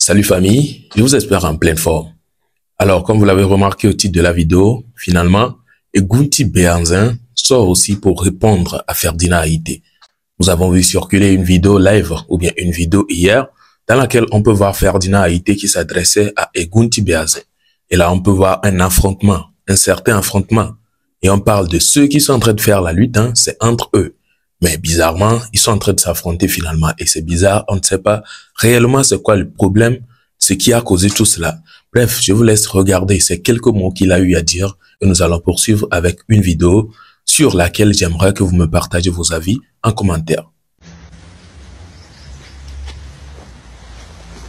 Salut famille, je vous espère en pleine forme. Alors, comme vous l'avez remarqué au titre de la vidéo, finalement, Egunti Béhanzin sort aussi pour répondre à Ferdinand Haïté. Nous avons vu circuler une vidéo live ou bien une vidéo hier dans laquelle on peut voir Ferdinand Haïté qui s'adressait à Egunti Béhanzin. Et là, on peut voir un affrontement, un certain affrontement. Et on parle de ceux qui sont en train de faire la lutte, hein, c'est entre eux. Mais bizarrement, ils sont en train de s'affronter finalement. Et c'est bizarre, on ne sait pas réellement c'est quoi le problème, ce qui a causé tout cela. Bref, je vous laisse regarder ces quelques mots qu'il a eu à dire et nous allons poursuivre avec une vidéo sur laquelle j'aimerais que vous me partagez vos avis en commentaire.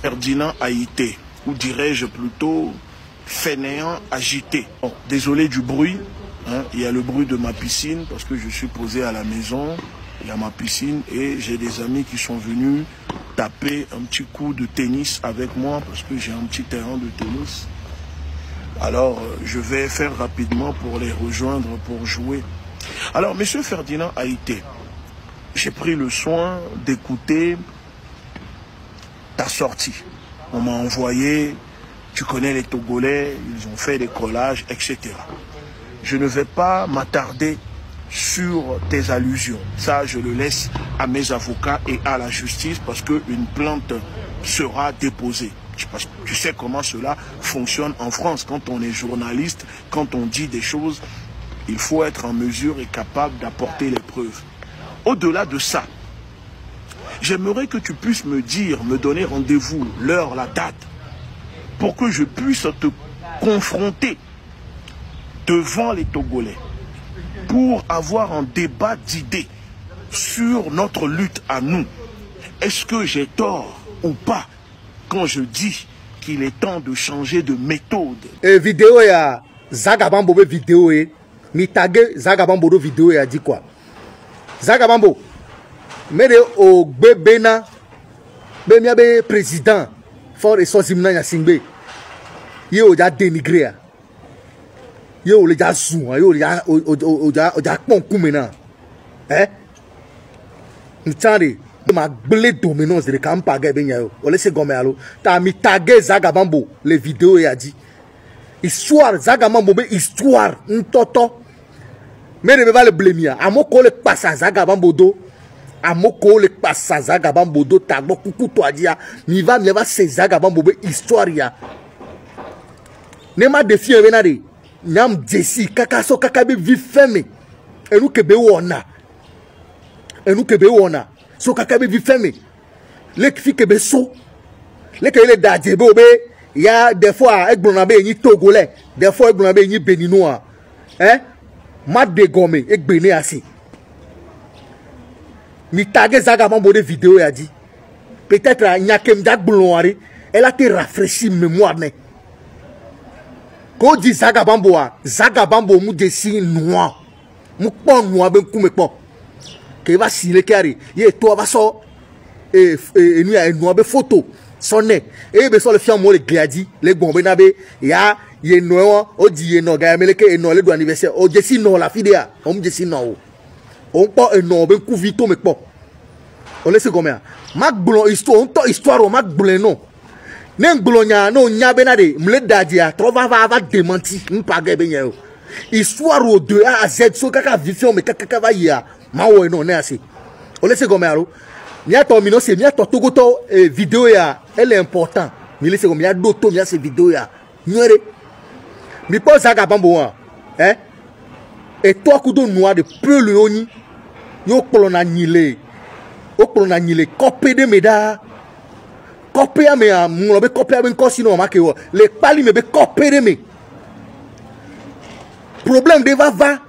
Ferdinand Haïté, ou dirais-je plutôt fainéant agité. Bon, désolé du bruit, hein, il y a le bruit de ma piscine parce que je suis posé à la maison, il y a ma piscine et j'ai des amis qui sont venus taper un petit coup de tennis avec moi parce que j'ai un petit terrain de tennis. Alors, je vais faire rapidement pour les rejoindre pour jouer. Alors, monsieur Ferdinand Haïté, j'ai pris le soin d'écouter ta sortie. On m'a envoyé, tu connais les Togolais, ils ont fait des collages, etc. Je ne vais pas m'attarder sur tes allusions. Ça, je le laisse à mes avocats et à la justice parce qu'une plainte sera déposée. Parce que tu sais comment cela fonctionne en France. Quand on est journaliste, quand on dit des choses, il faut être en mesure et capable d'apporter les preuves. Au-delà de ça, j'aimerais que tu puisses me dire, me donner rendez-vous, l'heure, la date, pour que je puisse te confronter devant les Togolais, pour avoir un débat d'idées sur notre lutte à nous. Est-ce que j'ai tort ou pas quand je dis qu'il est temps de changer de méthode? Vidéo ya Zagabambo vidéo mi tagué Zagabambo vidéo ya dit quoi? Zagabambo mais au bébéna be président for ressourcimna ya singbe yo ja dénigré yo le ja sou yo ja pon kumena ntande ma blé dominance de campa gabenya yo ole se gomelo ta mi tagué Zagabambo les vidéos ya dit histoire Zagabambo be histoire ntoto mais ne va le blâmer amoko le passe à Zagabambo do amoko le passe à Zagabambo do tagbo kuku to adia mi va se Zagabambo be histoire ya ne ma défi venade nyam jesi kaka so kaka be vi fermé et nous kebe wona so kaka be vi fermé le fi kebe so le ke le dadje be obe ya des fois egbona be ni togolais des fois egbona be ni béninois ma dégomé egbene asi mi tagué Zagabambo de vidéo a dit peut-être nyakem dagblonwari elle a été rafraîchi mémoire ne ko di Zagabambo mu desi noir mu pon noir ben kume pon ke va sile kari ye to va so e nu ya noir be photo sonne e be so le fiam mo le gladi le gombe na be ya ye no o di ye no ga meleke e no le do anniversaire o desi no la fidea o mu desi no on po e no ben ku vito me pon on laisse combien mak blon histoire on to histoire o mak blon non nen glonya no nya benade mle dadia trova va démenti mpaga benya yo histoire o de A à Z so kaka vision me kaka va ya ma wo no ne asi on laisse combien alo nya to mino se nya to togoto vidéo ya elle est important mi laisse combien do to nya se vidéo ya nyere mi pose Zagabambo et toi kudo noir de peu le oni yo kolona nyile copé de meda copé me mo be copé ben ko sino ma ke wo le pali me be copé de me problème de va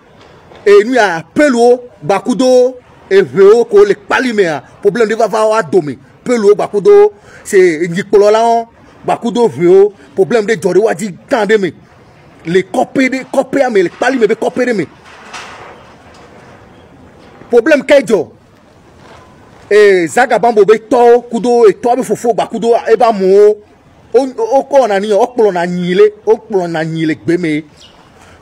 et nous a pelo bakudo et veo ko le pali me problème de va wa domi pelo bakudo c'est nikolola bakudo veo problème de jori wa di tande me le copé me le pali me be copé de me problème kejo Zagabambo be to kudo e to be fofo ba kudo e ba mo o ko na ni opolo na nyile gbeme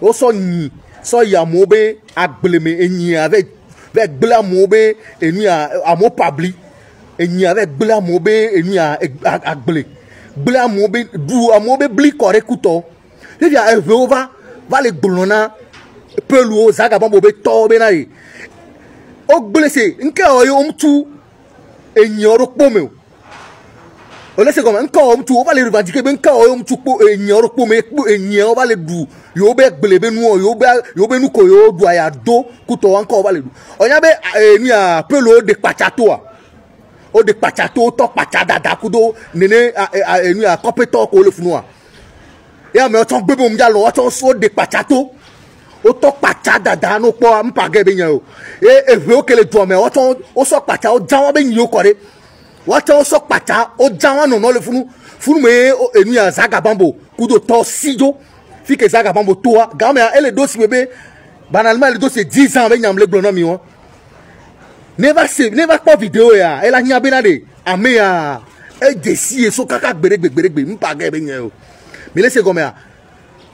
o so ni so ya mo be agbleme enyi avec gbela mo be enu ya amo pabli enyi avec gbela mo be enu ya agble blé amobe du amobe bli kore kuto le dia evova va le glona pelu zaga bambo be to be na yi o blessé nke oyo mtu enyoro pome o laisse comme un corps mtu o va le revendiquer ben ka oyo mtu po enyoro pome enyo va le du yo be gbelebe nu yo be nu ko yo du aya do kuto encore va le du onya be nu ya pelu de pachato o de pachato to pachada da kudo nene nu ya kopeto ko le funua ya me o ton gbebe mo jalo o ton so de pachato o to pachada da no po mpage be yan o ewe o kele do me o ton o so pacha o jawo be yin o kore o ton so pacha o jawo no le funu me enu ya zaga bambo kudo to sijo fi ke zaga bambo toa ga me ele dosi bebe banalement le dossier 10 ans be nyam le blono mi won never pas vidéo ya ela nya be na de ame ya e desi so kaka gberegbe mpage be yan o mi laisse comme ya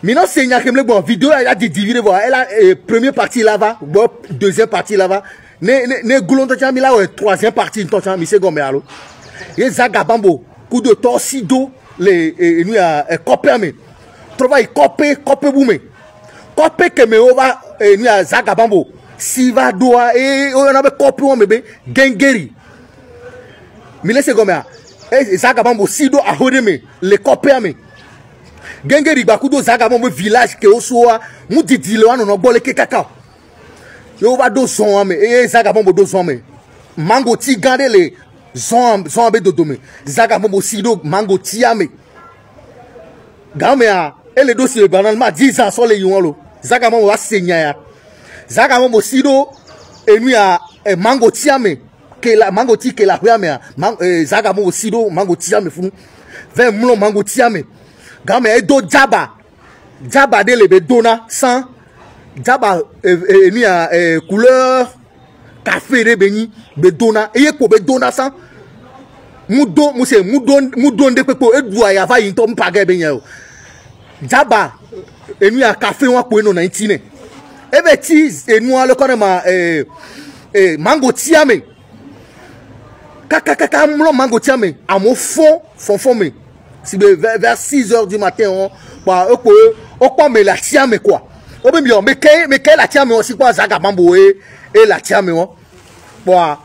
mi non c'est nya kemle bon vidéo a diviser voir elle a première partie là-bas bon deuxième partie là-bas ne goulon to chami là troisième partie to chami c'est comme ya lo ye zaga bambo coup de torsido les nous ya copé me trouva copé boume copé que me ova nous ya zaga bambo si va doa et on a copé on bébé gengeri mi laisse comme ya zaga bambo sido a hodeme les copé me gengeri bakudo zaga bambo village ke osoa mu didile wano no gbole ke kaka yo va do son ame zaga bambo do son ame mango ti gande le son be do me zaga bambo sido mango ti ame game a ele dossier banalement 10 ans so le yonlo zaga bambo wa senya ya zaga bambo sido enu ya mango ti ame ke la mango ti ke la ame zaga bambo sido mango ti ame funu 20 mlo mango ti ame game edo jaba de lebe dona sans jaba enu ya couleur café de beni be dona eye ko be dona sans mudo de pepo edua ya va yinto mpage be yen jaba enu ya café wa ko no 19 ebe ti enu a le konema mango tiame kaka mlo mango tiame amo fond me si vers 6 heures du matin on quoi me la tiame quoi o be mi me kay la tiame aussi quoi zaga bambo et la tiame on bon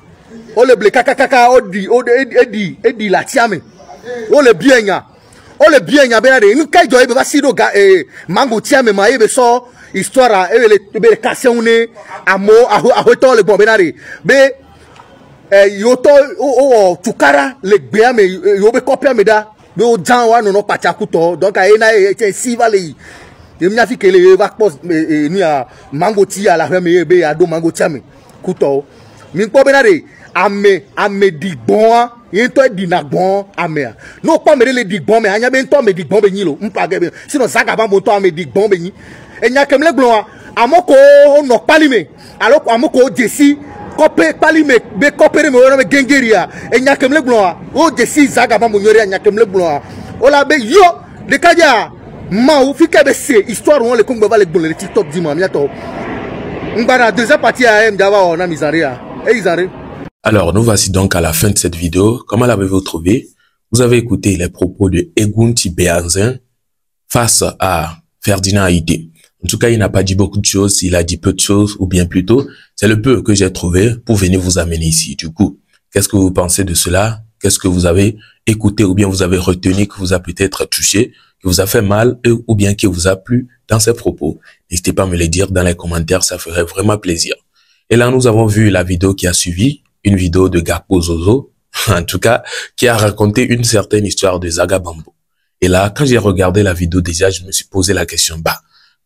o le ble kaka o di la tiame o le bien nya be na de nu kay joy be va sido ga mango tiame ma e be so histoire e be casser une amo a to le bon be na de be yo to o tukara le gbe ame yo be copy ame da be o jan wa no pacha kuto donc a na e si va le e mi afi kele va post nu ya mango ti ala me be ya do mango tiame kuto mi po be na de ame digbon yin to di na gbon ame no pa me le digbon me anya be to me digbon be yin lo mpage be sino zaga bambo to ame digbon be yin enya kemle glon amoko no pali me alo amoko desi copé pali me be copé me wona me gengeria enya kemle glon o desi zaga bambo nyori enya kemle glon o la be yo de kaja ma ou fi ke be se histoire on le kongbe va le gbon le TikTok di ma mi to ngara deuxième partie a m java on a misaria et isare. Alors, nous voici donc à la fin de cette vidéo. Comment l'avez-vous trouvé? Vous avez écouté les propos de Egunti Béhanzin face à Ferdinand Haïté. En tout cas, il n'a pas dit beaucoup de choses, il a dit peu de choses, ou bien plutôt, c'est le peu que j'ai trouvé pour venir vous amener ici. Du coup, qu'est-ce que vous pensez de cela? Qu'est-ce que vous avez écouté ou bien vous avez retenu, que vous a peut-être touché, que vous a fait mal ou bien qui vous a plu dans ses propos? N'hésitez pas à me le dire dans les commentaires, ça ferait vraiment plaisir. Et là, nous avons vu la vidéo qui a suivi, une vidéo de Gakpo Zozo, en tout cas, qui a raconté une certaine histoire de Zaga Bambo. Et là, quand j'ai regardé la vidéo déjà, je me suis posé la question,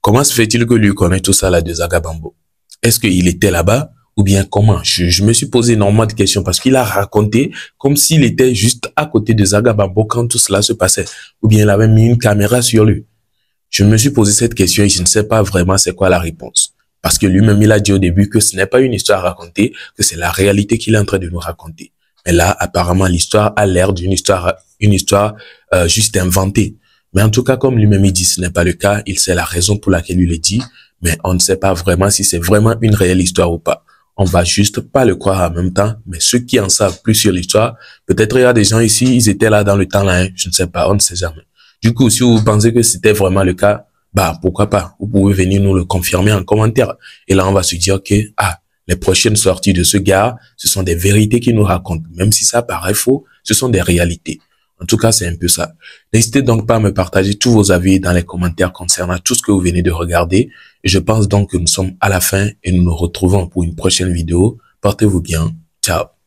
comment se fait-il que lui connaît tout ça là de Zaga Bambo? Est-ce qu'il était là-bas ou bien comment? Je me suis posé énormément de questions parce qu'il a raconté comme s'il était juste à côté de Zaga Bambo quand tout cela se passait. Ou bien il avait mis une caméra sur lui. Je me suis posé cette question et je ne sais pas vraiment c'est quoi la réponse. Parce que lui-même, il a dit au début que ce n'est pas une histoire à raconter, que c'est la réalité qu'il est en train de nous raconter. Mais là, apparemment, l'histoire a l'air d'une histoire, juste inventée. Mais en tout cas, comme lui-même il dit, ce n'est pas le cas. Il sait la raison pour laquelle il le dit, mais on ne sait pas vraiment si c'est vraiment une réelle histoire ou pas. on va juste pas le croire en même temps, mais ceux qui en savent plus sur l'histoire, peut-être il y a des gens ici, ils étaient là dans le temps là, hein, je ne sais pas, on ne sait jamais. Du coup, si vous pensez que c'était vraiment le cas, bah pourquoi pas, vous pouvez venir nous le confirmer en commentaire. Et là, on va se dire que, les prochaines sorties de ce gars, ce sont des vérités qu'il nous raconte. Même si ça paraît faux, ce sont des réalités. En tout cas, c'est un peu ça. N'hésitez donc pas à me partager tous vos avis dans les commentaires concernant tout ce que vous venez de regarder. Et je pense donc que nous sommes à la fin et nous nous retrouvons pour une prochaine vidéo. Portez-vous bien. Ciao.